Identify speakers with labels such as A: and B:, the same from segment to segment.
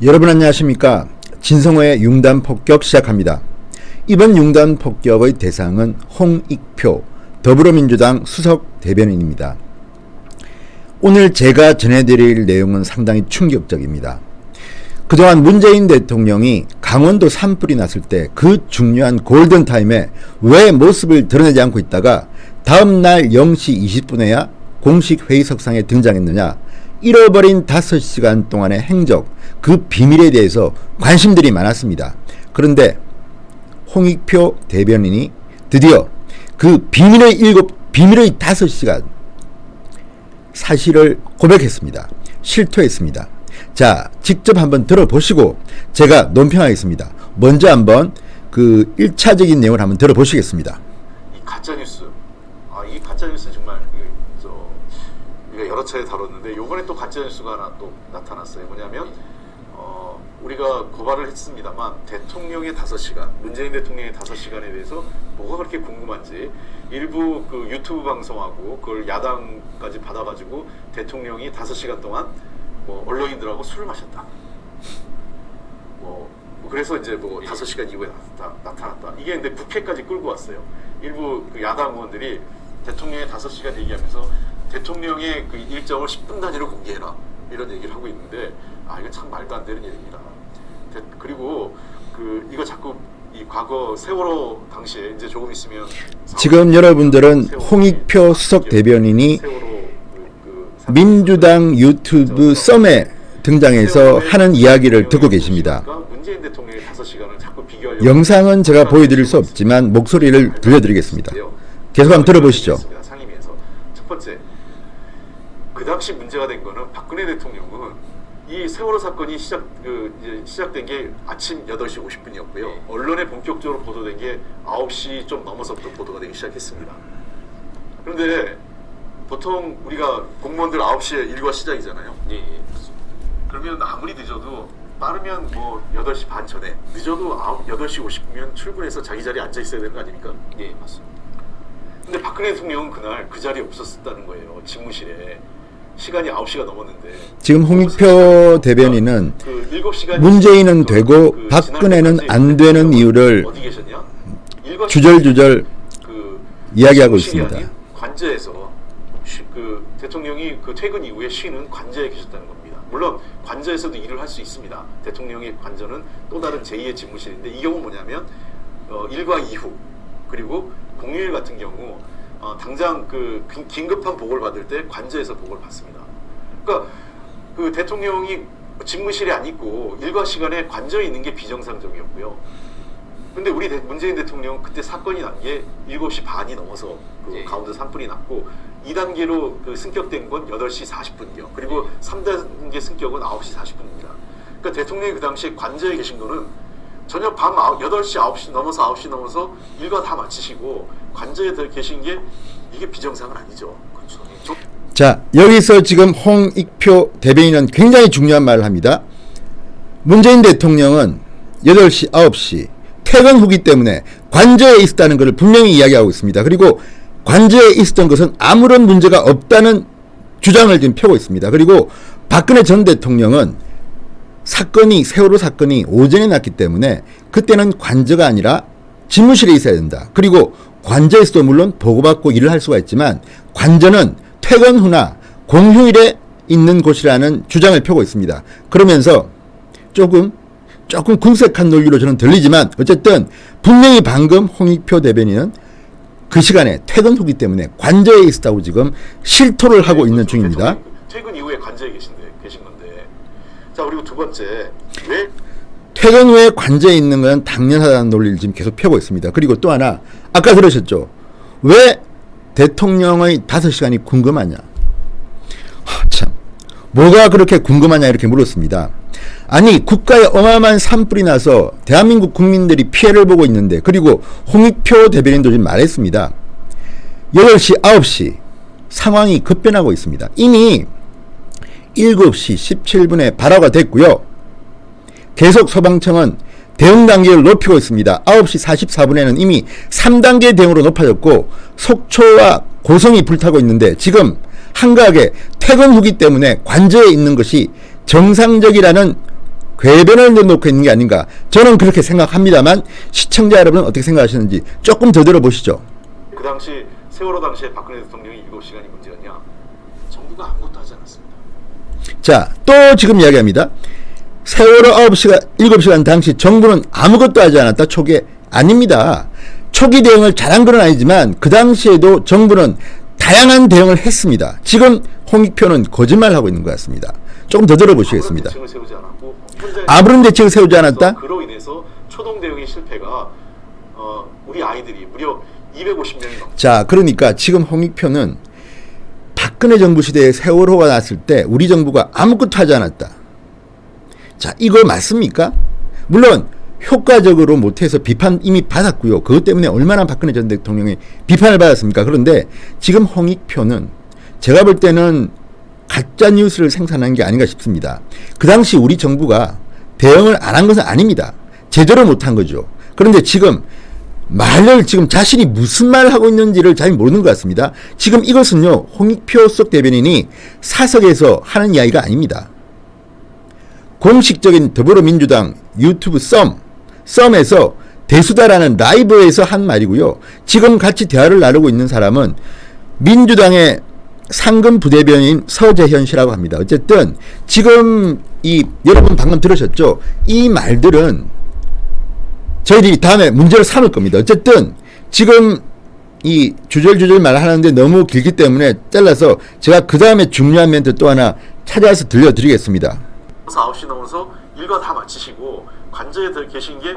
A: 여러분 안녕하십니까? 진성호의 융단폭격 시작합니다. 이번 융단폭격의 대상은 홍익표 더불어민주당 수석 대변인입니다. 오늘 제가 전해드릴 내용은 상당히 충격적입니다. 그동안 문재인 대통령이 강원도 산불이 났을 때 그 중요한 골든타임에 왜 모습을 드러내지 않고 있다가 다음날 0시 20분에야 공식 회의석상에 등장했느냐, 잃어버린 5시간 동안의 행적, 그 비밀에 대해서 관심들이 많았습니다. 그런데 홍익표 대변인이 드디어 그 비밀의 5시간 사실을 고백했습니다. 실토했습니다. 자, 직접 한번 들어보시고 제가 논평하겠습니다. 먼저 한번 그 1차적인 내용을 한번 들어보시겠습니다.
B: 이 가짜뉴스, 이 가짜뉴스 정말 우리가 여러 차례 다뤘는데 이번에 또 가짜뉴스가 하나 또 나타났어요. 뭐냐면 우리가 고발을 했습니다만 대통령의 5시간, 문재인 대통령의 5시간에 대해서 뭐가 그렇게 궁금한지 일부 그 유튜브 방송하고 그걸 야당까지 받아가지고 대통령이 5시간 동안 언론인들하고 술을 마셨다. 그래서 이제 5시간 이후에 나타났다. 이게 근데 국회까지 끌고 왔어요. 일부 그 야당 의원들이 대통령의 5시간 얘기하면서 대통령의 그 일정을 10분 단위로 공개해라, 이런 얘기를 하고 있는데, 이거 참 말도 안 되는 일입니다. 그리고 이거 자꾸 이 과거 세월호 당시에 이제 조금 있으면
A: 지금 여러분들은 홍익표 수석 대변인이 민주당 유튜브 썸에 등장해서 하는 이야기를 듣고 계십니다. 영상은 제가 보여드릴 수 없지만 목소리를 들려드리겠습니다. 계속 한번 들어보시죠.
B: 첫 번째, 그 당시 문제가 된 거는 박근혜 대통령은 이 세월호 사건이 시작된 게 아침 8시 50분이었고요. 언론에 본격적으로 보도된 게 9시 좀 넘어서부터 보도가 되기 시작했습니다. 그런데 보통 우리가 공무원들 9시에 일과 시작이잖아요. 예. 그러면 아무리 늦어도 빠르면 8시 반 전에, 늦어도 8시 50분이면 출근해서 자기 자리에 앉아 있어야 되는 거 아닙니까? 예, 맞습니다. 근데 박근혜 대통령은 그날 그 자리에 없었다는 거예요. 집무실에. 시간이 9시가 넘었는데
A: 지금 홍익표 대변인은 문재인은 되고 박근혜는 안 되는 이유를 주절주절 이야기하고 있습니다.
B: 관저에서 대통령이 퇴근 이후에 쉬는 관저에 계셨다는 겁니다. 물론 관저에서도 일을 할 수 있습니다. 대통령의 관저는 또 다른 제2의 집무실인데, 이 경우는 뭐냐면 일과 이후, 그리고 공휴일 같은 경우 당장 긴급한 보고를 받을 때 관저에서 보고를 받습니다. 그러니까 그 대통령이 집무실에 안 있고 일과 시간에 관저에 있는 게 비정상적이었고요. 근데 우리 문재인 대통령은 그때 사건이 난 게 7시 반이 넘어서 강원도 산불이 났고, 2단계로 승격된 건 8시 40분이요. 그리고 3단계 승격은 9시 40분입니다. 그러니까 대통령이 그 당시에 관저에 계신 거는 저녁 밤 8시, 9시 넘어서 일과 다 마치시고 관저에 계신 게 이게 비정상은 아니죠. 그렇죠.
A: 자, 여기서 지금 홍익표 대변인은 굉장히 중요한 말을 합니다. 문재인 대통령은 8시, 9시 퇴근 후기 때문에 관저에 있었다는 것을 분명히 이야기하고 있습니다. 그리고 관저에 있었던 것은 아무런 문제가 없다는 주장을 지금 펴고 있습니다. 그리고 박근혜 전 대통령은 세월호 사건이 오전에 났기 때문에 그때는 관저가 아니라 집무실에 있어야 된다. 그리고 관저에서도 물론 보고받고 일을 할 수가 있지만 관저는 퇴근 후나 공휴일에 있는 곳이라는 주장을 펴고 있습니다. 그러면서 조금 궁색한 논리로 저는 들리지만 어쨌든 분명히 방금 홍익표 대변인은 그 시간에 퇴근 후기 때문에 관저에 있었다고 지금 실토를 하고 있는 중입니다.
B: 퇴근 이후에 관저에 계신 건데. 자, 그리고 두 번째, 왜
A: 퇴근 후에 관저에 있는 건 당연하다는 논리를 지금 계속 펴고 있습니다. 그리고 또 하나, 아까 들으셨죠? 왜 대통령의 5시간이 궁금하냐? 참, 뭐가 그렇게 궁금하냐 이렇게 물었습니다. 아니, 국가에 어마어마한 산불이 나서 대한민국 국민들이 피해를 보고 있는데, 그리고 홍익표 대변인도 지금 말했습니다. 8시, 9시 상황이 급변하고 있습니다. 이미 7시 17분에 발화가 됐고요. 계속 소방청은 대응 단계를 높이고 있습니다. 9시 44분에는 이미 3단계 대응으로 높아졌고 속초와 고성이 불타고 있는데, 지금 한가하게 퇴근 후기 때문에 관저에 있는 것이 정상적이라는 궤변을 내놓고 있는 게 아닌가, 저는 그렇게 생각합니다만 시청자 여러분은 어떻게 생각하시는지 조금 더 들어보시죠.
B: 그 당시 세월호 당시에 박근혜 대통령이 7시간이 문제였냐? 정부가 아무것도 하지 않았습니다.
A: 자, 또 지금 이야기합니다. 세월호 7시간 당시 정부는 아무것도 하지 않았다. 초기에 아닙니다. 초기 대응을 잘한 건 아니지만 그 당시에도 정부는 다양한 대응을 했습니다. 지금 홍익표는 거짓말하고 있는 것 같습니다. 조금 더 들어보시겠습니다.
B: 대책을 세우지 않았고
A: 아무런 대책을 세우지 않았다?
B: 그로 인해서 초동 대응의 실패가 우리 아이들이 무려 250명이 넘습니다.
A: 자, 그러니까 지금 홍익표는 박근혜 정부 시대에 세월호가 났을 때 우리 정부가 아무것도 하지 않았다. 자, 이거 맞습니까? 물론 효과적으로 못해서 비판 이미 받았고요. 그것 때문에 얼마나 박근혜 전 대통령이 비판을 받았습니까? 그런데 지금 홍익표는 제가 볼 때는 가짜 뉴스를 생산한 게 아닌가 싶습니다. 그 당시 우리 정부가 대응을 안 한 것은 아닙니다. 제대로 못한 거죠. 그런데 지금 말을 지금 자신이 무슨 말을 하고 있는지를 잘 모르는 것 같습니다. 지금 이것은요, 홍익표 속 대변인이 사석에서 하는 이야기가 아닙니다. 공식적인 더불어민주당 유튜브 썸에서 대수다라는 라이브에서 한 말이고요. 지금 같이 대화를 나누고 있는 사람은 민주당의 상금 부대변인 서재현 씨라고 합니다. 어쨌든 지금 여러분 방금 들으셨죠? 이 말들은 저희들이 다음에 문제를 삼을 겁니다. 어쨌든 지금 이 주절주절 말하는데 너무 길기 때문에 잘라서 제가 그 다음에 중요한 멘트 또 하나 찾아서 들려드리겠습니다.
B: 9시 넘어서 일과 다 마치시고 관저에 계신 게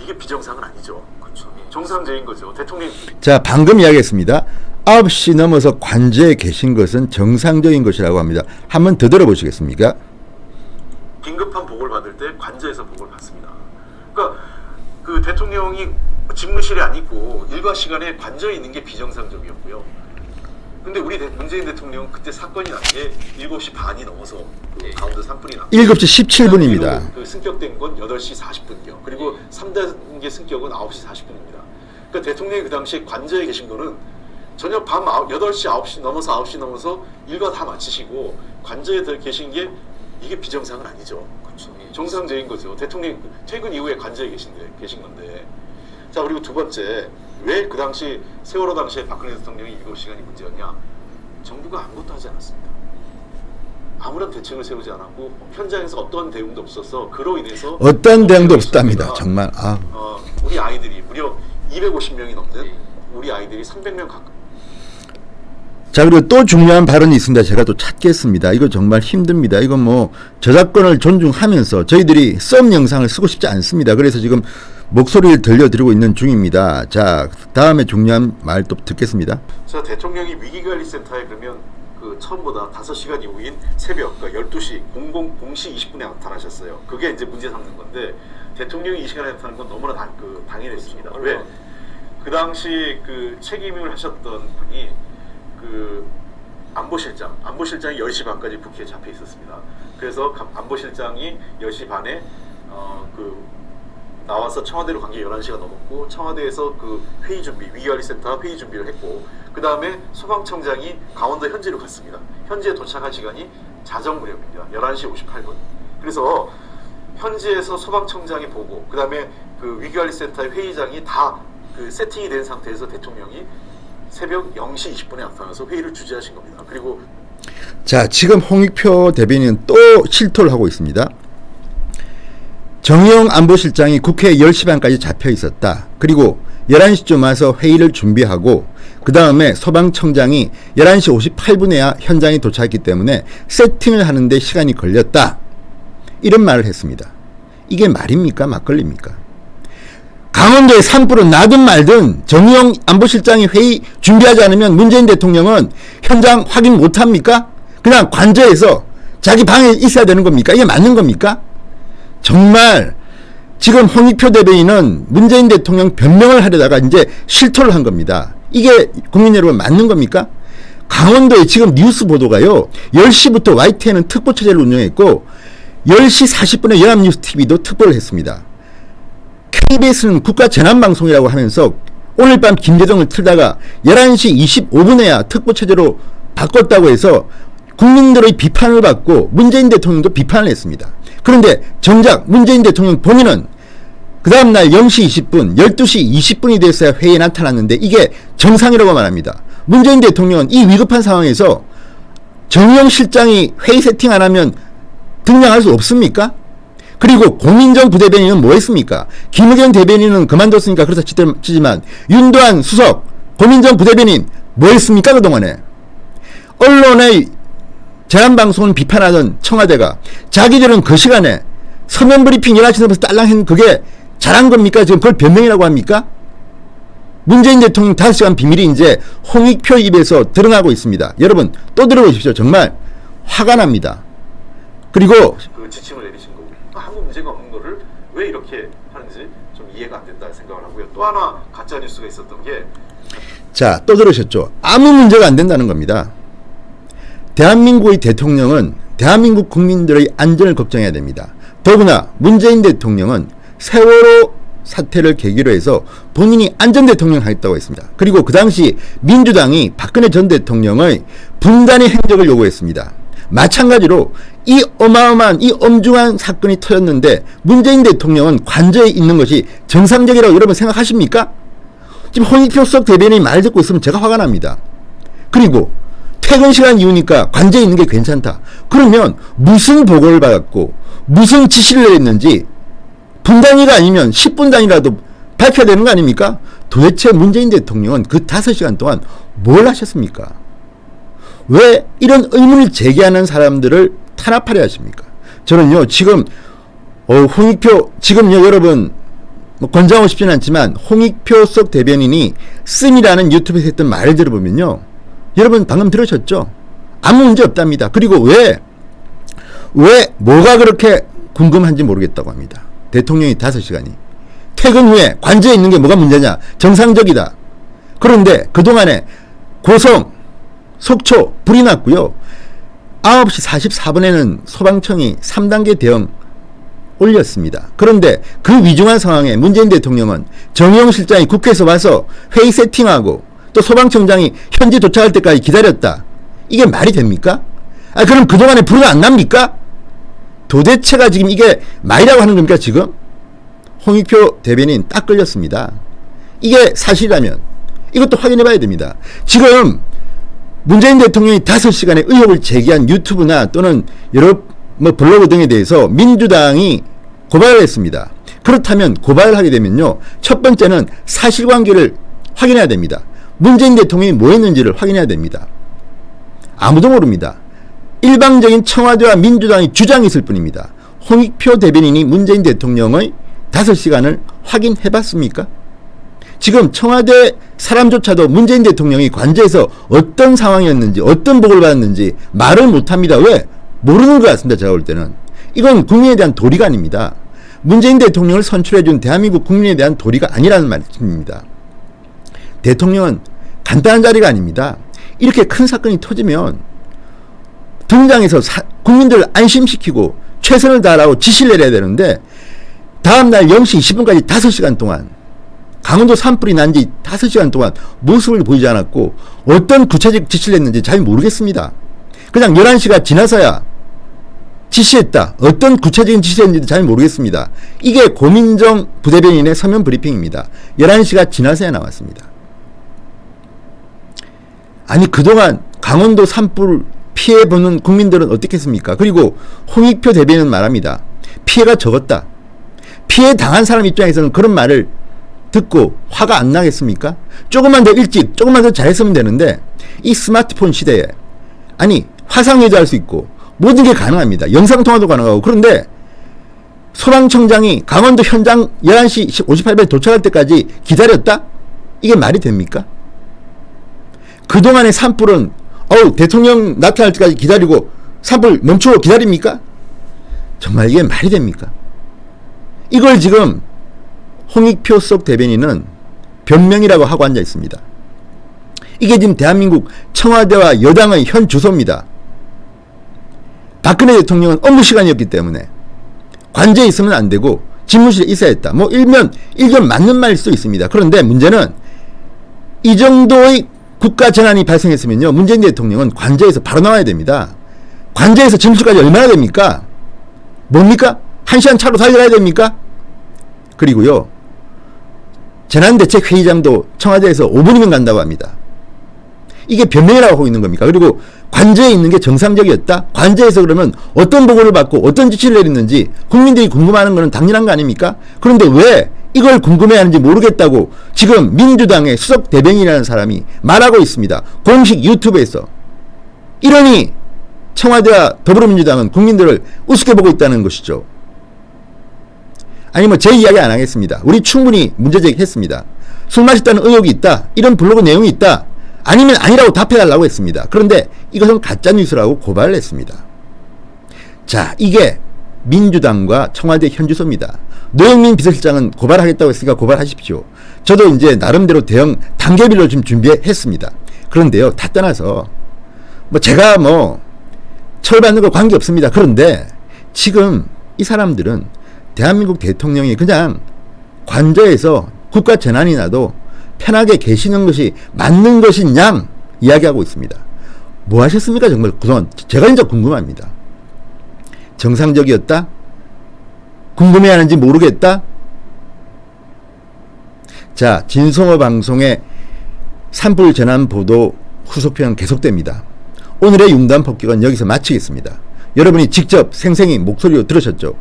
B: 이게 비정상은 아니죠. 그렇죠. 정상적인 거죠. 대통령.
A: 자, 방금 이야기했습니다. 9시 넘어서 관저에 계신 것은 정상적인 것이라고 합니다. 한번 더 들어보시겠습니까?
B: 긴급한 보고를 받을 때 관저에서 보고를 받습니다. 그러니까 그 대통령이 집무실에 안 있고 일과 시간에 관저에 있는 게 비정상적이었고요. 근데 우리 문재인 대통령 그때 사건이 난 게 7시 반이 넘어서 그 가운데 산불이 났고
A: 7시 17분입니다.
B: 그 승격된 건 8시 40분이요. 그리고 3단계 승격은 9시 40분입니다. 그러니까 대통령이 그 당시에 관저에 계신 거는 저녁 밤 8시, 9시 넘어서 9시 넘어서 일과 다 마치시고 관저에 계신 게 이게 비정상은 아니죠. 그렇죠. 정상적인 거죠. 대통령 퇴근 이후에 관저에 계신 건데. 자, 그리고 두 번째, 왜 그 당시 세월호 당시에 박근혜 대통령이 7시간이 문제였냐? 정부가 아무것도 하지 않았습니다. 아무런 대책을 세우지 않았고 현장에서 어떠한 대응도 없어서 그로 인해서
A: 어떤 대응도 없었답니다. 정말.
B: 우리 아이들이 무려 250명이 넘는 우리 아이들이 300명 가까이.
A: 자, 그리고 또 중요한 발언이 있습니다. 제가 또 찾겠습니다. 이거 정말 힘듭니다. 이거 뭐 저작권을 존중하면서 저희들이 썸 영상을 쓰고 싶지 않습니다. 그래서 지금 목소리를 들려드리고 있는 중입니다. 자, 다음에 중요한 말 또 듣겠습니다.
B: 자, 대통령이 위기관리센터에 그러면 그 처음보다 5시간 이후인 새벽, 그러니까 12시 0시 20분에 나타나셨어요. 그게 이제 문제 삼는 건데 대통령이 이 시간에 나타나는 건 너무나 당연했습니다. 왜? 그 당시 그 책임을 하셨던 분이 그 안보실장이 10시 반까지 국회에 잡혀 있었습니다. 그래서 안보실장이 10시 반에 나와서 청와대로 간 게 11시가 넘었고 청와대에서 그 회의 준비, 위기관리센터 회의 준비를 했고 그 다음에 소방청장이 강원도 현지로 갔습니다. 현지에 도착한 시간이 자정 무렵입니다. 11시 58분. 그래서 현지에서 소방청장이 보고 그 다음에 그 위기관리센터의 회의장이 다 그 세팅이 된 상태에서 대통령이 새벽 0시 20분에 나타나서 회의를 주재하신 겁니다. 그리고
A: 자, 지금 홍익표 대변인은 또 실토를 하고 있습니다. 정의용 안보실장이 국회에 10시 반까지 잡혀 있었다. 그리고 11시쯤 와서 회의를 준비하고 그 다음에 소방청장이 11시 58분에야 현장에 도착했기 때문에 세팅을 하는데 시간이 걸렸다. 이런 말을 했습니다. 이게 말입니까? 막걸리입니까? 강원도의 산불은 나든 말든 정의용 안보실장이 회의 준비하지 않으면 문재인 대통령은 현장 확인 못합니까? 그냥 관저에서 자기 방에 있어야 되는 겁니까? 이게 맞는 겁니까? 정말 지금 홍익표 대변인은 문재인 대통령 변명을 하려다가 이제 실토를 한 겁니다. 이게 국민 여러분 맞는 겁니까? 강원도에 지금 뉴스 보도가요. 10시부터 YTN은 특보 체제를 운영했고 10시 40분에 연합뉴스TV도 특보를 했습니다. KBS는 국가재난방송이라고 하면서 오늘 밤 김대중을 틀다가 11시 25분에야 특보 체제로 바꿨다고 해서 국민들의 비판을 받고 문재인 대통령도 비판을 했습니다. 그런데 정작 문재인 대통령 본인은 그 다음날 0시 20분, 12시 20분이 됐어야 회의에 나타났는데 이게 정상이라고 말합니다. 문재인 대통령은 이 위급한 상황에서 정의용 실장이 회의 세팅 안 하면 등장할 수 없습니까? 그리고 고민정 부대변인은 뭐 했습니까? 김의겸 대변인은 그만뒀으니까 그렇다 치지만 윤도한 수석, 고민정 부대변인 뭐 했습니까 그동안에? 언론의 제한방송을 비판하던 청와대가 자기들은 그 시간에 서면 브리핑 11시 넘어서 딸랑 했는 그게 잘한 겁니까? 지금 그걸 변명이라고 합니까? 문재인 대통령 5시간 비밀이 이제 홍익표 입에서 드러나고 있습니다. 여러분 또 들어보십시오. 정말 화가 납니다. 그리고
B: 그 지침을 내리신 거고 아무 문제가 없는 거를 왜 이렇게 하는지 좀 이해가 안 된다 생각을 하고요. 또 하나 가짜 뉴스가 있었던 게
A: 자, 또 들으셨죠? 아무 문제가 안 된다는 겁니다. 대한민국의 대통령은 대한민국 국민들의 안전을 걱정해야 됩니다. 더구나 문재인 대통령은 세월호 사태를 계기로 해서 본인이 안전대통령을 하겠다고 했습니다. 그리고 그 당시 민주당이 박근혜 전 대통령의 분단의 행적을 요구했습니다. 마찬가지로 이 어마어마한 이 엄중한 사건이 터졌는데 문재인 대통령은 관저에 있는 것이 정상적이라고 여러분 생각하십니까? 지금 홍익표 수석 대변인이 말 듣고 있으면 제가 화가 납니다. 그리고 퇴근 시간 이후니까 관저에 있는 게 괜찮다. 그러면 무슨 보고를 받았고 무슨 지시를 내렸는지 분단위가 아니면 10분 단위라도 밝혀야 되는 거 아닙니까? 도대체 문재인 대통령은 그 5시간 동안 뭘 하셨습니까? 왜 이런 의문을 제기하는 사람들을 탄압하려 하십니까? 저는요 지금 홍익표 지금요 여러분 뭐 권장하고 싶지는 않지만 홍익표 속 대변인이 씀이라는 유튜브에서 했던 말을 들어보면요 여러분 방금 들으셨죠? 아무 문제 없답니다. 그리고 왜 뭐가 그렇게 궁금한지 모르겠다고 합니다. 대통령이 5시간이 퇴근 후에 관저에 있는 게 뭐가 문제냐? 정상적이다. 그런데 그동안에 고성, 속초 불이 났고요. 9시 44분에는 소방청이 3단계 대응 올렸습니다. 그런데 그 위중한 상황에 문재인 대통령은 정의용 실장이 국회에서 와서 회의 세팅하고 또 소방청장이 현지 도착할 때까지 기다렸다. 이게 말이 됩니까? 그럼 그동안에 불은 안 납니까? 도대체가 지금 이게 말이라고 하는 겁니까 지금? 홍익표 대변인 딱 걸렸습니다. 이게 사실이라면 이것도 확인해 봐야 됩니다. 지금 문재인 대통령이 5시간의 의혹을 제기한 유튜브나 또는 여러 블로그 등에 대해서 민주당이 고발을 했습니다. 그렇다면 고발을 하게 되면요. 첫 번째는 사실관계를 확인해야 됩니다. 문재인 대통령이 뭐 했는지를 확인해야 됩니다. 아무도 모릅니다. 일방적인 청와대와 민주당의 주장이 있을 뿐입니다. 홍익표 대변인이 문재인 대통령의 5시간을 확인해 봤습니까? 지금 청와대 사람조차도 문재인 대통령이 관저에서 어떤 상황이었는지 어떤 보고를 받았는지 말을 못합니다. 왜? 모르는 것 같습니다. 제가 볼 때는. 이건 국민에 대한 도리가 아닙니다. 문재인 대통령을 선출해준 대한민국 국민에 대한 도리가 아니라는 말씀입니다. 대통령은 간단한 자리가 아닙니다. 이렇게 큰 사건이 터지면 등장해서 국민들을 안심시키고 최선을 다하라고 지시를 내려야 되는데 다음날 0시 20분까지 5시간 동안 강원도 산불이 난 지 5시간 동안 모습을 보이지 않았고 어떤 구체적 지시를 했는지 잘 모르겠습니다. 그냥 11시가 지나서야 지시했다. 어떤 구체적인 지시를 했는지 잘 모르겠습니다. 이게 고민정 부대변인의 서면 브리핑입니다. 11시가 지나서야 나왔습니다. 아니 그동안 강원도 산불 피해보는 국민들은 어떻겠습니까? 그리고 홍익표 대변인은 말합니다. 피해가 적었다. 피해 당한 사람 입장에서는 그런 말을 듣고 화가 안 나겠습니까? 조금만 더 일찍 조금만 더 잘했으면 되는데 이 스마트폰 시대에 아니 화상회의도 수 있고 모든 게 가능합니다. 영상통화도 가능하고 그런데 소방청장이 강원도 현장 11시 58분에 도착할 때까지 기다렸다? 이게 말이 됩니까? 그동안의 산불은 대통령 나타날 때까지 기다리고 산불 멈추고 기다립니까? 정말 이게 말이 됩니까? 이걸 지금 홍익표 속 대변인은 변명이라고 하고 앉아 있습니다. 이게 지금 대한민국 청와대와 여당의 현 주소입니다. 박근혜 대통령은 업무 시간이었기 때문에 관저에 있으면 안 되고 집무실에 있어야 했다. 뭐 일견 맞는 말일 수도 있습니다. 그런데 문제는 이 정도의 국가 재난이 발생했으면요. 문재인 대통령은 관저에서 바로 나와야 됩니다. 관저에서 집무실까지 얼마나 됩니까? 뭡니까? 1시간 차로 달려가야 됩니까? 그리고요, 재난대책회의장도 청와대에서 5분이면 간다고 합니다. 이게 변명이라고 하고 있는 겁니까? 그리고 관저에 있는 게 정상적이었다? 관저에서 그러면 어떤 보고를 받고 어떤 지시를 내렸는지 국민들이 궁금해하는 것은 당연한 거 아닙니까? 그런데 왜 이걸 궁금해하는지 모르겠다고 지금 민주당의 수석 대변인이라는 사람이 말하고 있습니다. 공식 유튜브에서. 이러니 청와대와 더불어민주당은 국민들을 우습게 보고 있다는 것이죠. 아니 뭐 제 이야기 안 하겠습니다. 우리 충분히 문제제기했습니다. 술 마셨다는 의혹이 있다. 이런 블로그 내용이 있다. 아니면 아니라고 답해달라고 했습니다. 그런데 이것은 가짜뉴스라고 고발을 했습니다. 자, 이게 민주당과 청와대 현주소입니다. 노영민 비서실장은 고발하겠다고 했으니까 고발하십시오. 저도 이제 나름대로 대응 단계별로 좀 준비했습니다. 그런데요, 다 떠나서 뭐 제가 뭐 처벌받는 거 관계없습니다. 그런데 지금 이 사람들은 대한민국 대통령이 그냥 관저에서 국가 재난이 나도 편하게 계시는 것이 맞는 것이냐 이야기하고 있습니다. 뭐 하셨습니까? 정말 그동안 제가 진짜 궁금합니다. 정상적이었다? 궁금해하는지 모르겠다? 자, 진성호 방송의 산불 재난 보도 후속편 계속됩니다. 오늘의 융단 폭격은 여기서 마치겠습니다. 여러분이 직접 생생히 목소리로 들으셨죠?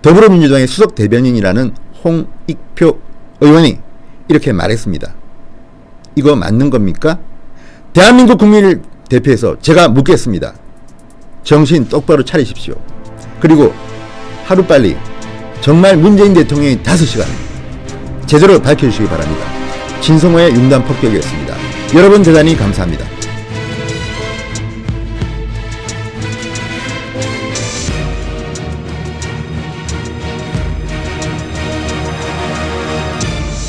A: 더불어민주당의 수석 대변인이라는 홍익표 의원이 이렇게 말했습니다. 이거 맞는 겁니까? 대한민국 국민을 대표해서 제가 묻겠습니다. 정신 똑바로 차리십시오. 그리고 하루빨리 정말 문재인 대통령이 5시간 제대로 밝혀주시기 바랍니다. 진성호의 융단 폭격이었습니다. 여러분 대단히 감사합니다.